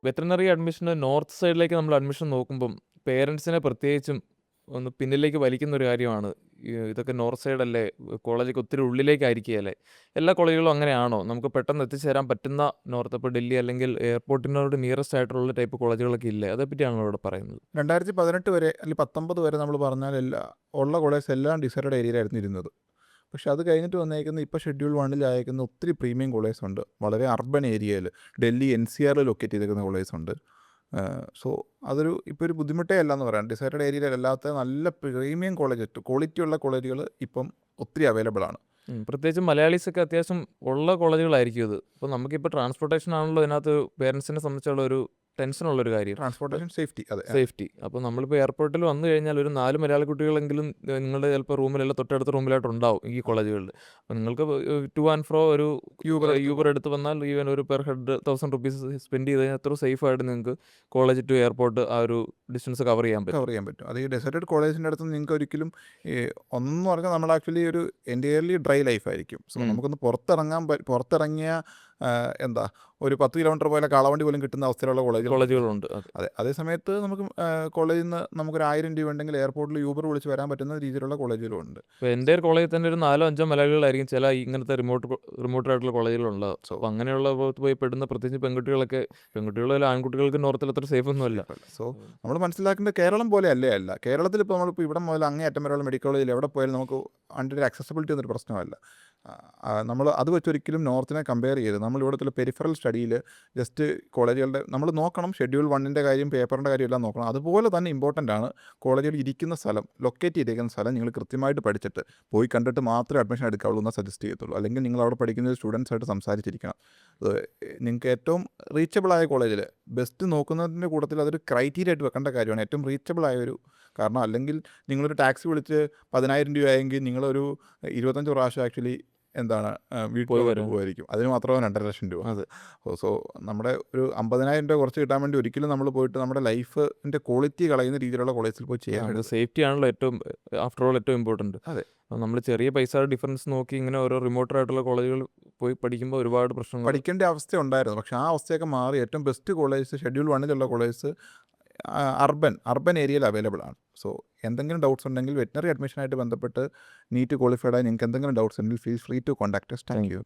Veterinary അഡ്മിഷന് north സൈഡിലേക്ക് നമ്മൾ അഡ്മിഷൻ നോക്കുമ്പം പേരൻസിനെ പ്രത്യേകിച്ചും ഒന്ന് പിന്നിലേക്ക് വലിക്കുന്ന ഒരു കാര്യമാണ്. ഇതൊക്കെ നോർത്ത് സൈഡല്ലേ, കോളേജൊക്കെ ഒത്തിരി ഉള്ളിലേക്കായിരിക്കുകയല്ലേ. എല്ലാ കോളേജുകളും അങ്ങനെയാണോ? നമുക്ക് പെട്ടെന്ന് എത്തിച്ചേരാൻ പറ്റുന്ന നോർത്ത്, ഇപ്പോൾ ഡൽഹി അല്ലെങ്കിൽ എയർപോർട്ടിനോട് നിയറസ്റ്റ് ആയിട്ടുള്ള ടൈപ്പ് കോളേജുകളൊക്കെ ഇല്ലേ? അതേപ്പറ്റിയാണോ ഇവിടെ പറയുന്നത്? 2018 വരെ അല്ലെങ്കിൽ 19 വരെ നമ്മൾ പറഞ്ഞാൽ ഉള്ള കോളേജ് എല്ലാം ഡിസൈഡഡ് ഏരിയയിലായിരുന്നു ഇരുന്നത്. പക്ഷേ അത് കഴിഞ്ഞിട്ട് വന്നേക്കുന്ന ഇപ്പോൾ ഷെഡ്യൂൾ 1 അയക്കുന്ന ഒത്തിരി പ്രീമിയം കോളേജ് ഉണ്ട്. വളരെ അർബൻ ഏരിയയിൽ ഡൽഹി NCRൽ ലൊക്കേറ്റ് ചെയ്തേക്കുന്ന കോളേജ് ഉണ്ട്. സോ അതൊരു ഇപ്പോൾ ഒരു ബുദ്ധിമുട്ടേ അല്ല എന്ന് പറയാം. ഡിസൈഡഡ് ഏരിയയിലല്ലാത്ത നല്ല പ്രീമിയം കോളേജ്, ക്വാളിറ്റിയുള്ള കോളേജുകൾ ഇപ്പം ഒത്തിരി അവൈലബിൾ ആണ്. പ്രത്യേകിച്ചും മലയാളീസൊക്കെ അത്യാവശ്യം ഉള്ള കോളേജുകളായിരിക്കും ഇത്. അപ്പോൾ നമുക്കിപ്പോൾ ട്രാൻസ്പോർട്ടേഷൻ ആണല്ലോ ഇതിനകത്ത് പേരൻസിനെ സംബന്ധിച്ചുള്ള ഒരു ടെൻഷനുള്ളൊരു കാര്യം. ട്രാൻസ്പോർട്ടേഷൻ സേഫ്റ്റി, അതെ. സേഫ്റ്റി. അപ്പോൾ നമ്മളിപ്പോൾ എയർപോർട്ടിൽ വന്നു കഴിഞ്ഞാൽ ഒരു 4 മലയാളി കുട്ടികളെങ്കിലും നിങ്ങളുടെ ചിലപ്പോൾ റൂമിലല്ല തൊട്ടടുത്ത റൂമിലായിട്ടുണ്ടാവും ഈ കോളേജുകളിൽ. അപ്പോൾ നിങ്ങൾക്ക് ടു ആൻഡ് ഫ്രോ ഒരു യൂബർ എടുത്ത് വന്നാൽ ഈവൻ ഒരു പെർ ഹെഡ് 1000 റുപ്പീസ് സ്പെൻഡ് ചെയ്ത് കഴിഞ്ഞാൽ എത്ര സേഫായിട്ട് നിങ്ങൾക്ക് കോളേജ് ടു എയർപോർട്ട് ആ ഒരു ഡിസ്റ്റൻസ് കവർ ചെയ്യാൻ പറ്റും. അത് ഈ ഡെസേർട്ടഡ് കോളേജിൻ്റെ അടുത്ത് നിങ്ങൾക്ക് ഒരിക്കലും ഒന്നെന്ന് പറഞ്ഞാൽ നമ്മൾ ആക്ച്വലി ഒരു എൻറ്റയർലി ഡ്രൈ ലൈഫായിരിക്കും. സോ നമുക്കൊന്ന് പുറത്തിറങ്ങിയ എന്താ ഒരു 10 കിലോമീറ്റർ പോലെ കാളവണ്ടി പോലും കിട്ടുന്ന അവസ്ഥയിലുള്ള കോളേജുകളുണ്ട്. അതെ. അതേ സമയത്ത് നമുക്ക് കോളേജിൽ നിന്ന് നമുക്കൊരു 1000 രൂപ ഉണ്ടെങ്കിൽ എയർപോർട്ടിൽ യൂബർ വിളിച്ച് വരാൻ പറ്റുന്ന രീതിയിലുള്ള കോളേജുകളും ഉണ്ട്. ഇപ്പോൾ എൻ്റെ ഒരു കോളേജിൽ തന്നെ ഒരു 4-5 മലയാളികളായിരിക്കും ചില ഇങ്ങനത്തെ റിമോട്ടായിട്ടുള്ള കോളേജുകളുള്ളത്. സോ അങ്ങനെയുള്ള പോയി പെടുന്ന പ്രത്യേകിച്ച് പെൺകുട്ടികളല്ല ആൺകുട്ടികൾക്ക് നോർത്തിൽ അത്ര സേഫ് ഒന്നുമല്ല. സോ നമ്മൾ മനസ്സിലാക്കേണ്ടത് കേരളം പോലെ അല്ല. കേരളത്തിൽ ഇപ്പോൾ നമ്മളിപ്പോൾ ഇവിടെ മുതൽ അങ്ങേ അറ്റം വരെയുള്ള മെഡിക്കൽ കോളേജിൽ എവിടെ പോയാലും നമുക്ക് അതിൻ്റെ ഒരു അക്സസിബിലിറ്റി എന്നൊരു പ്രശ്നമല്ല. നമ്മൾ അത് വെച്ചൊരിക്കലും നോർത്തിനെ കമ്പയർ ചെയ്ത് നമ്മൾ ഇവിടുത്തെ പെരിഫറൽ സ്റ്റഡിയിൽ ജസ്റ്റ് കോളേജുകളുടെ നമ്മൾ നോക്കണം. ഷെഡ്യൂൾ 1 കാര്യം, പേപ്പറിൻ്റെ കാര്യം എല്ലാം നോക്കണം. അതുപോലെ തന്നെ ഇമ്പോർട്ടൻ്റ് ആണ് കോളേജുകൾ ഇരിക്കുന്ന സ്ഥലം, ലൊക്കേറ്റ് ചെയ്തിരിക്കുന്ന സ്ഥലം നിങ്ങൾ കൃത്യമായിട്ട് പഠിച്ചിട്ട് പോയി കണ്ടിട്ട് മാത്രമേ അഡ്മിഷൻ എടുക്കാവുള്ളൂ എന്ന് സജസ്റ്റ് ചെയ്യത്തുള്ളൂ. അല്ലെങ്കിൽ നിങ്ങൾ അവിടെ പഠിക്കുന്ന സ്റ്റുഡൻസായിട്ട് സംസാരിച്ചിരിക്കണം. നിങ്ങൾക്ക് ഏറ്റവും റീച്ചബിളായ കോളേജിൽ ബെസ്റ്റ് നോക്കുന്നതിൻ്റെ കൂട്ടത്തിൽ അതൊരു ക്രൈറ്റീരിയ ആയിട്ട് വെക്കേണ്ട കാര്യമാണ്. ഏറ്റവും റീച്ചബിളായ ഒരു കാരണം. അല്ലെങ്കിൽ നിങ്ങളൊരു ടാക്സി വിളിച്ച് 10,000 രൂപ ആയെങ്കിൽ നിങ്ങളൊരു 25 പ്രാവശ്യം ആക്ച്വലി വീട്ടിൽ പോകുമായിരിക്കും. അതിന് മാത്രമേ 2.5 ലക്ഷം രൂപ. അതെ. സോ നമ്മുടെ ഒരു 50,000 രൂപ കുറച്ച് കിട്ടാൻ വേണ്ടി ഒരിക്കലും നമ്മൾ പോയിട്ട് നമ്മുടെ ലൈഫിൻ്റെ ക്വാളിറ്റി കളയുന്ന രീതിയിലുള്ള കോളേജിൽ പോയി ചെയ്യാൻ സേഫ്റ്റി ആണല്ലോ ആഫ്റ്റർ ഓൾ ഏറ്റവും ഇമ്പോർട്ടൻറ്റ്. അതെ. നമ്മൾ ചെറിയ പൈസ ഡിഫറൻസ് നോക്കി ഇങ്ങനെ ഓരോ റിമോട്ടായിട്ടുള്ള കോളേജുകൾ പോയി പഠിക്കുമ്പോൾ ഒരുപാട് പ്രശ്നങ്ങൾ പഠിക്കേണ്ട അവസ്ഥ ഉണ്ടായിരുന്നു. പക്ഷേ ആ അവസ്ഥയൊക്കെ മാറി ഏറ്റവും best college schedule 1 college urban ഏരിയയിൽ അവൈലബിൾ ആണ്. സോ എന്തെങ്കിലും ഡൗട്ട്സ് ഉണ്ടെങ്കിൽ വെറ്റിനറി അഡ്മിഷനായിട്ട് ബന്ധപ്പെട്ട് നീറ്റ് ക്വാളിഫൈഡ് ആയി നിങ്ങൾക്ക് എന്തെങ്കിലും ഡൗട്ട്സ് ഉണ്ടെങ്കിൽ feel free to contact us. Thank U.